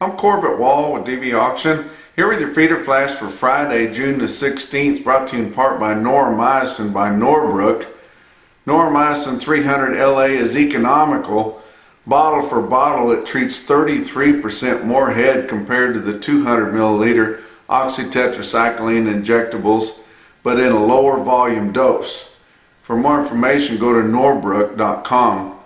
I'm Corbett Wall with DV Auction, here with your feeder flash for Friday, June the 16th, brought to you in part by Noromycin by Norbrook. Noromycin 300 LA is economical. Bottle for bottle, it treats 33% more head compared to the 200 milliliter oxytetracycline injectables, but in a lower volume dose. For more information, go to norbrook.com.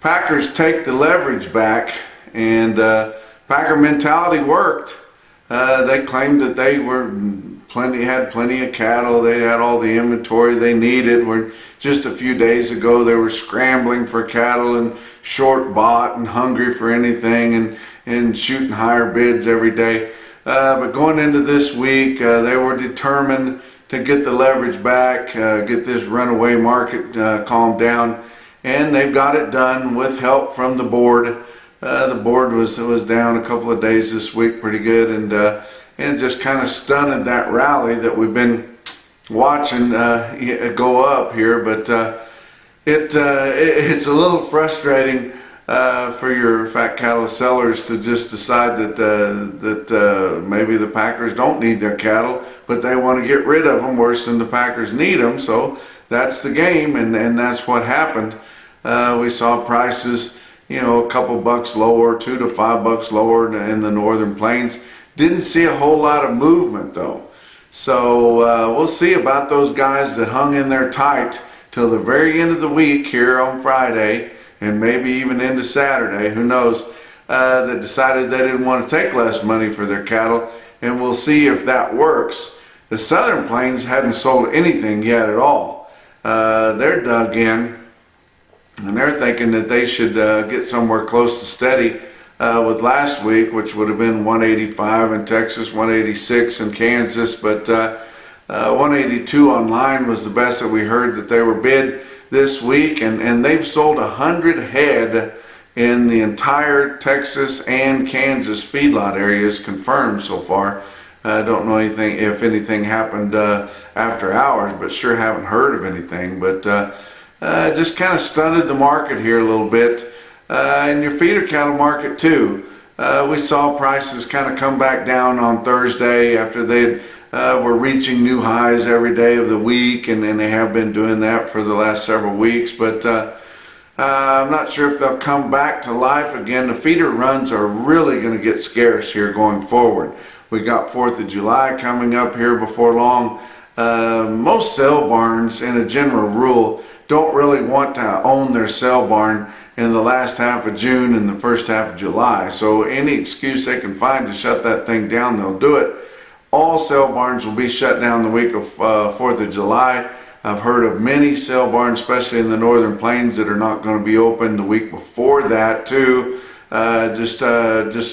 Packers take the leverage back, and Packer mentality worked. They claimed that they had plenty of cattle. They had all the inventory they needed. Just a few days ago, they were scrambling for cattle and short bought and hungry for anything and shooting higher bids every day. But going into this week, they were determined to get the leverage back, get this runaway market calmed down, and they've got it done with help from the board. The board was down a couple of days this week, pretty good, and just kind of stunted that rally that we've been watching go up here. But it's a little frustrating for your fat cattle sellers to just decide that maybe the Packers don't need their cattle, but they want to get rid of them worse than the Packers need them. So that's the game, and that's what happened. We saw prices, a couple bucks lower, $2 to $5 lower in the northern plains. Didn't see a whole lot of movement though. So we'll see about those guys that hung in there tight till the very end of the week here on Friday, and maybe even into Saturday, who knows, that decided they didn't want to take less money for their cattle, and we'll see if that works. The southern plains hadn't sold anything yet at all. They're dug in, and they're thinking that they should get somewhere close to steady with last week, which would have been 185 in Texas, 186 in Kansas, but 182 online was the best that we heard that they were bid this week, and they've sold 100 head in the entire Texas and Kansas feedlot areas confirmed so far. I don't know if anything happened after hours, but sure haven't heard of anything. But just kind of stunted the market here a little bit. And your feeder cattle market too. We saw prices kind of come back down on Thursday after they were reaching new highs every day of the week, and they have been doing that for the last several weeks. But I'm not sure if they'll come back to life again. The feeder runs are really going to get scarce here going forward. We got 4th of July coming up here before long. Most sale barns, in a general rule, don't really want to own their sale barn in the last half of June and the first half of July. So any excuse they can find to shut that thing down, they'll do it. All sale barns will be shut down the week of 4th of July. I've heard of many sale barns, especially in the northern plains, that are not going to be open the week before that too. Just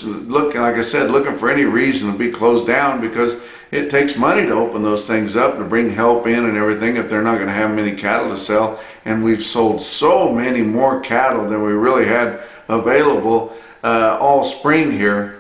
looking, like I said, looking for any reason to be closed down, because it takes money to open those things up, to bring help in and everything, if they're not going to have many cattle to sell. And we've sold so many more cattle than we really had available all spring here.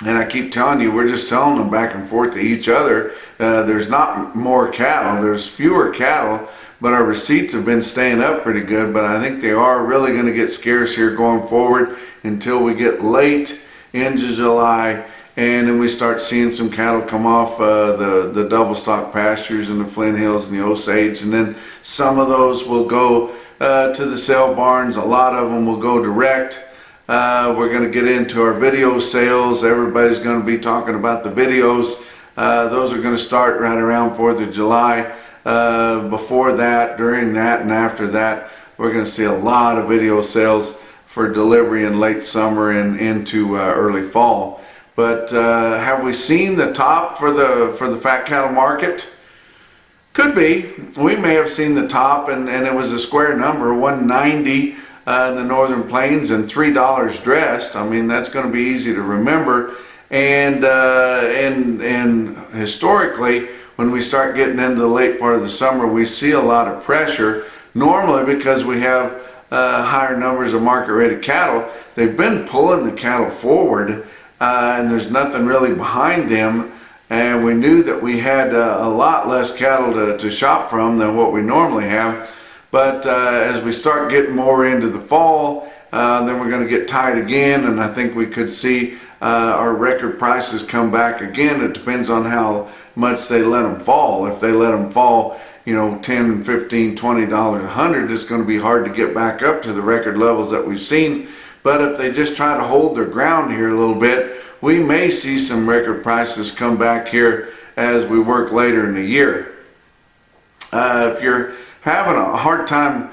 And I keep telling you, we're just selling them back and forth to each other. There's not more cattle, there's fewer cattle, but our receipts have been staying up pretty good. But I think they are really going to get scarce here going forward until we get late into July, and then we start seeing some cattle come off the double stock pastures in the Flint Hills and the Osage, and then some of those will go to the sale barns. A lot of them will go direct. We're going to get into our video sales. Everybody's going to be talking about the videos. Those are going to start right around 4th of July. Before that, during that, and after that, we're going to see a lot of video sales for delivery in late summer and into early fall. But have we seen the top for the fat cattle market? Could be. We may have seen the top, and it was a square number, 190 in the northern plains and $3 dressed. I mean, that's going to be easy to remember. And historically, when we start getting into the late part of the summer, we see a lot of pressure. Normally, because we have higher numbers of market-rated cattle, they've been pulling the cattle forward, and there's nothing really behind them. And we knew that we had a lot less cattle to shop from than what we normally have. But as we start getting more into the fall, then we're going to get tight again, and I think we could see our record prices come back again. It depends on how much they let them fall. If they let them fall, you know, $10, $15, $20, $100, it's going to be hard to get back up to the record levels that we've seen. But if they just try to hold their ground here a little bit, we may see some record prices come back here as we work later in the year. If you're having a hard time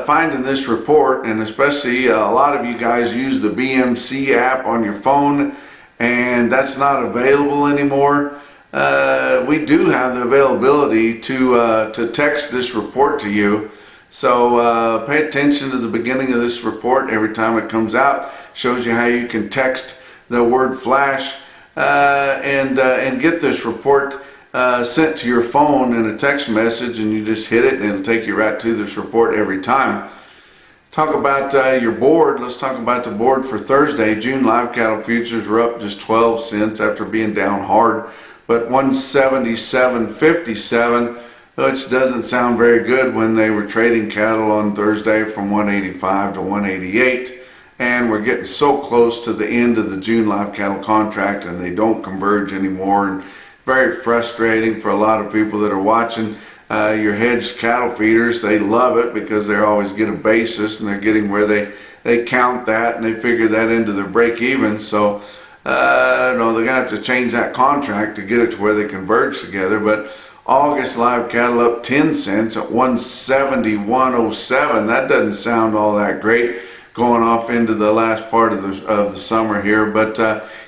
finding this report, and especially a lot of you guys use the BMC app on your phone and that's not available anymore, we do have the availability to text this report to you. So pay attention to the beginning of this report. Every time it comes out, shows you how you can text the word flash and get this report sent to your phone in a text message, and you just hit it and it'll take you right to this report every time. Talk about your board. Let's talk about the board for Thursday. June live cattle futures were up just 12 cents after being down hard, but 177.57, which doesn't sound very good when they were trading cattle on Thursday from 185 to 188. And we're getting so close to the end of the June live cattle contract and they don't converge anymore. And very frustrating for a lot of people that are watching. Your hedged cattle feeders, they love it because they always get a basis and they're getting where they count that and they figure that into their break even. So they're going to have to change that contract to get it to where they converge together. But August live cattle up 10 cents at 171.07. That doesn't sound all that great going off into the last part of the summer here. But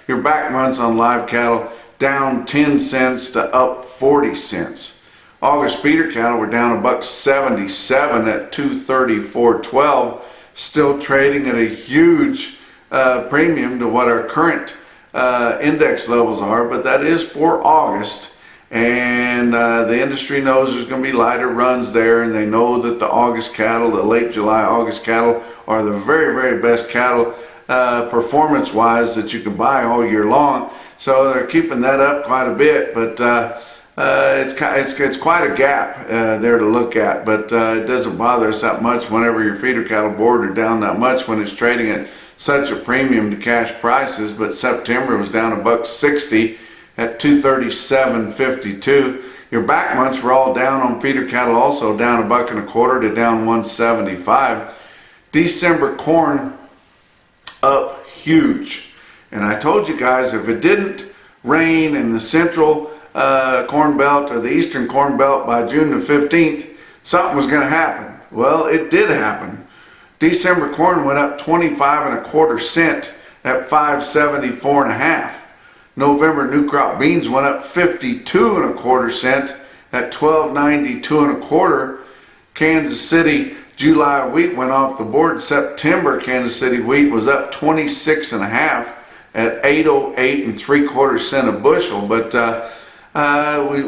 your back months on live cattle down 10 cents to up 40 cents. August feeder cattle were down $1.77 at 234.12, still trading at a huge premium to what our current index levels are, but that is for August. And the industry knows there's going to be lighter runs there, and they know that the August cattle, the late July August cattle, are the very, very best cattle performance-wise that you can buy all year long. So they're keeping that up quite a bit, but it's quite a gap there to look at. But it doesn't bother us that much whenever your feeder cattle board are down that much when it's trading at such a premium to cash prices. But September was down $1.60 at 237.52. Your back months were all down on feeder cattle, also down $1.25 to down 175. December corn up huge. And I told you guys, if it didn't rain in the central corn belt or the eastern corn belt by June the 15th, something was going to happen. Well, it did happen. December corn went up 25.25 cents at 574.5. November new crop beans went up 52.25 cents at 1292.25. Kansas City July wheat went off the board. September Kansas City wheat was up 26.5 at 808.75 cents a bushel. But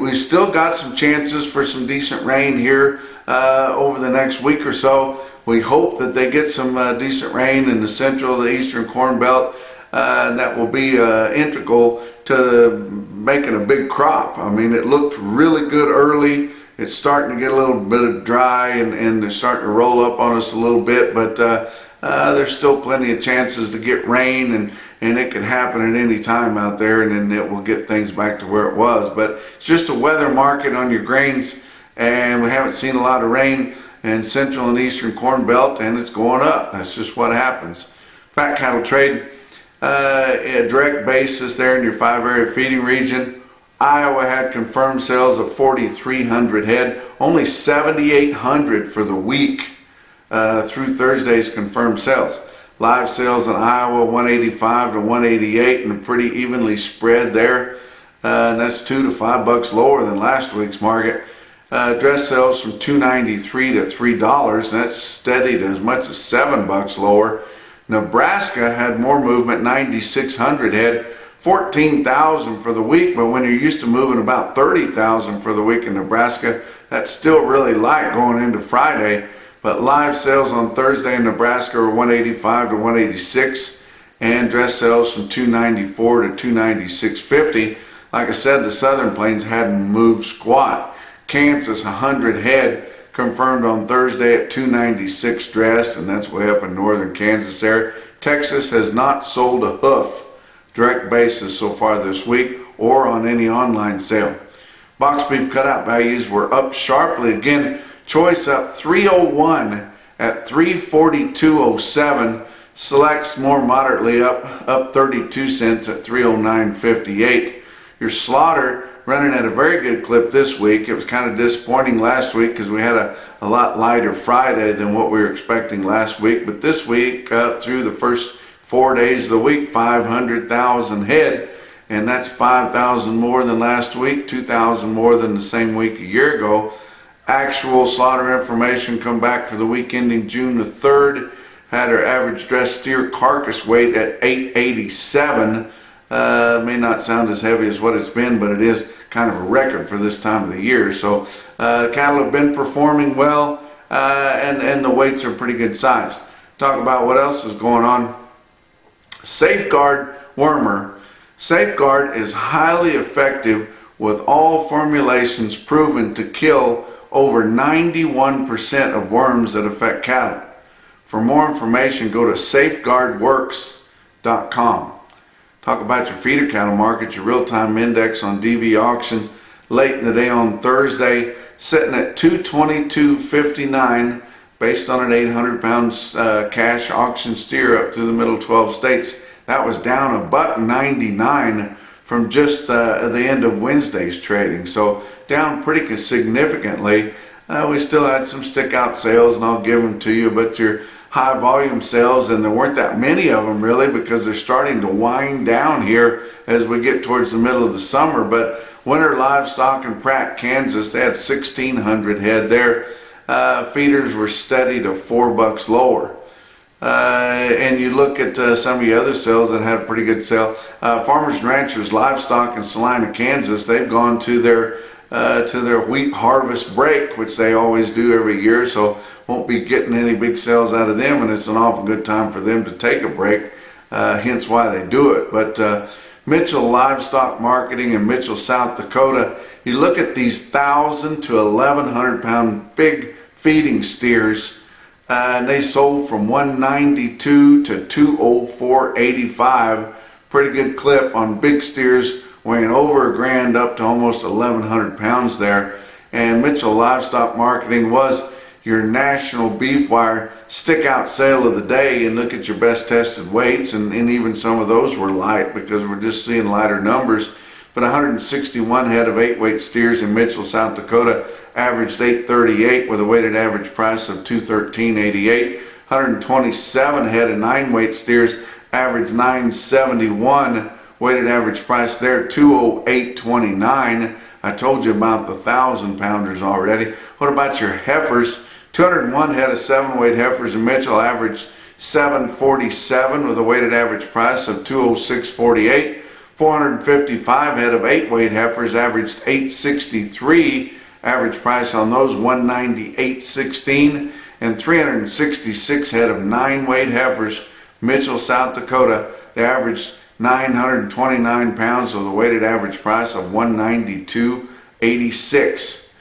we still got some chances for some decent rain here over the next week or so. We hope that they get some decent rain in the central, the eastern corn belt. That will be integral to making a big crop. I mean, it looked really good early. It's starting to get a little bit of dry and they're starting to roll up on us a little bit, but there's still plenty of chances to get rain, and it can happen at any time out there, and then it will get things back to where it was. But it's just a weather market on your grains, and we haven't seen a lot of rain in central and eastern corn belt, and it's going up. That's just what happens. Fat cattle trade, a direct basis there in your 5-area feeding region. Iowa had confirmed sales of 4,300 head, only 7,800 for the week through Thursday's confirmed sales. Live sales in Iowa 185 to 188 and pretty evenly spread there. And that's $2 to $5 lower than last week's market. Dress sales from $2.93 to $3, and that's steady to as much as $7 lower. Nebraska had more movement, 9,600 head, 14,000 for the week, but when you're used to moving about 30,000 for the week in Nebraska, that's still really light going into Friday. But live sales on Thursday in Nebraska were 185 to 186, and dress sales from 294 to 296.50. Like I said, the Southern Plains hadn't moved squat. Kansas 100 head, confirmed on Thursday at 296 dressed, and that's way up in northern Kansas there. Texas has not sold a hoof direct basis so far this week or on any online sale. Box beef cutout values were up sharply again. Choice up 301 at 342.07. Selects more moderately up 32 cents at 309.58. Your slaughter running at a very good clip this week. It was kind of disappointing last week because we had a lot lighter Friday than what we were expecting last week. But this week, up through the first 4 days of the week, 500,000 head. And that's 5,000 more than last week, 2,000 more than the same week a year ago. Actual slaughter information come back for the week ending June the 3rd. Had our average dressed steer carcass weight at 887. May not sound as heavy as what it's been, but it is kind of a record for this time of the year. So cattle have been performing well, and the weights are pretty good size. Talk about what else is going on. Safeguard wormer. Safeguard is highly effective with all formulations proven to kill over 91% of worms that affect cattle. For more information, go to safeguardworks.com. Talk about your feeder cattle market, your real-time index on DV auction late in the day on Thursday, sitting at 222.59 based on an 800-pound cash auction steer up through the middle 12 states. That was down $1.99 from just the end of Wednesday's trading, so down pretty significantly. We still had some stick-out sales, and I'll give them to you, but your high volume sales, and there weren't that many of them really because they're starting to wind down here as we get towards the middle of the summer. But Winter Livestock in Pratt, Kansas, they had 1,600 head there. Feeders were steady to $4 lower. And you look at some of the other sales that had a pretty good sale. Farmers and Ranchers Livestock in Salina, Kansas, they've gone to their wheat harvest break, which they always do every year, so won't be getting any big sales out of them, and it's an awful good time for them to take a break, hence why they do it. But Mitchell Livestock Marketing in Mitchell, South Dakota, you look at these 1,000 to 1,100 pound big feeding steers, and they sold from 192 to 204.85. Pretty good clip on big steers weighing over a grand up to almost 1,100 pounds there. And Mitchell Livestock Marketing was your national beef wire stick out sale of the day. And look at your best tested weights, and even some of those were light because we're just seeing lighter numbers. But 161 head of 8-weight steers in Mitchell, South Dakota averaged 838 with a weighted average price of 213.88. 127 head of 9-weight steers averaged 971, weighted average price there 208.29. I told you about the 1,000-pounders already. What about your heifers? 201 head of 7-weight heifers in Mitchell averaged 747 with a weighted average price of 206.48. 455 head of 8-weight heifers averaged 863, average price on those 198.16. And 366 head of 9-weight heifers, Mitchell, South Dakota, they averaged 929 pounds with a weighted average price of 192.86.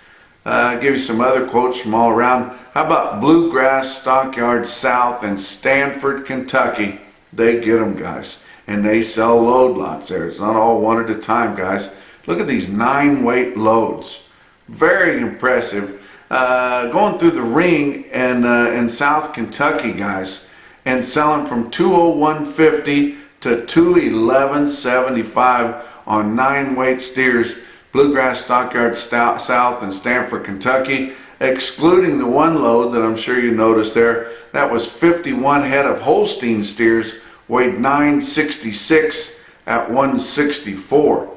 Give you some other quotes from all around. How about Bluegrass Stockyard South in Stanford, Kentucky? They get them, guys. And they sell load lots there. It's not all one at a time, guys. Look at these 9-weight loads. Very impressive. Going through the ring in South Kentucky, guys, and selling from 201.50 to 211.75 on 9-weight steers. Bluegrass Stockyard South in Stanford, Kentucky, excluding the one load that I'm sure you noticed there. That was 51 head of Holstein steers, weighed 966 at 164.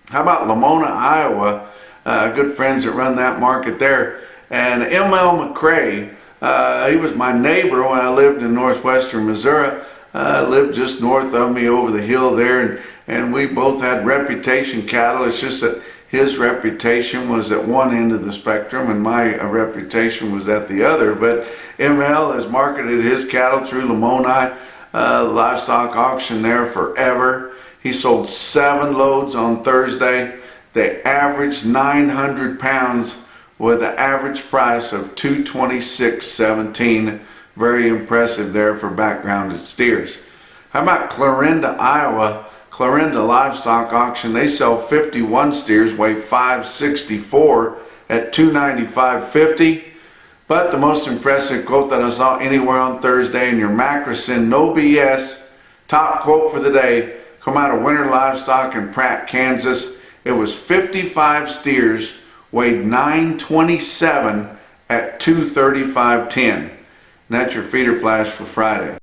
How about Lamona, Iowa? Good friends that run that market there. And M.L. McCray, he was my neighbor when I lived in northwestern Missouri. Lived just north of me over the hill there, and we both had reputation cattle. It's just that his reputation was at one end of the spectrum and my reputation was at the other. But ML has marketed his cattle through Lamoni livestock auction there forever. He sold 7 loads on Thursday. They averaged 900 pounds with an average price of $226.17. Very impressive there for backgrounded steers. How about Clarinda, Iowa? Clarinda Livestock Auction, they sell 51 steers, weigh 564 at $295.50. But the most impressive quote that I saw anywhere on Thursday in your Macrocin, no BS, top quote for the day, come out of Winter Livestock in Pratt, Kansas. It was 55 steers, weighed 927 at $235.10. And that's your feeder flash for Friday.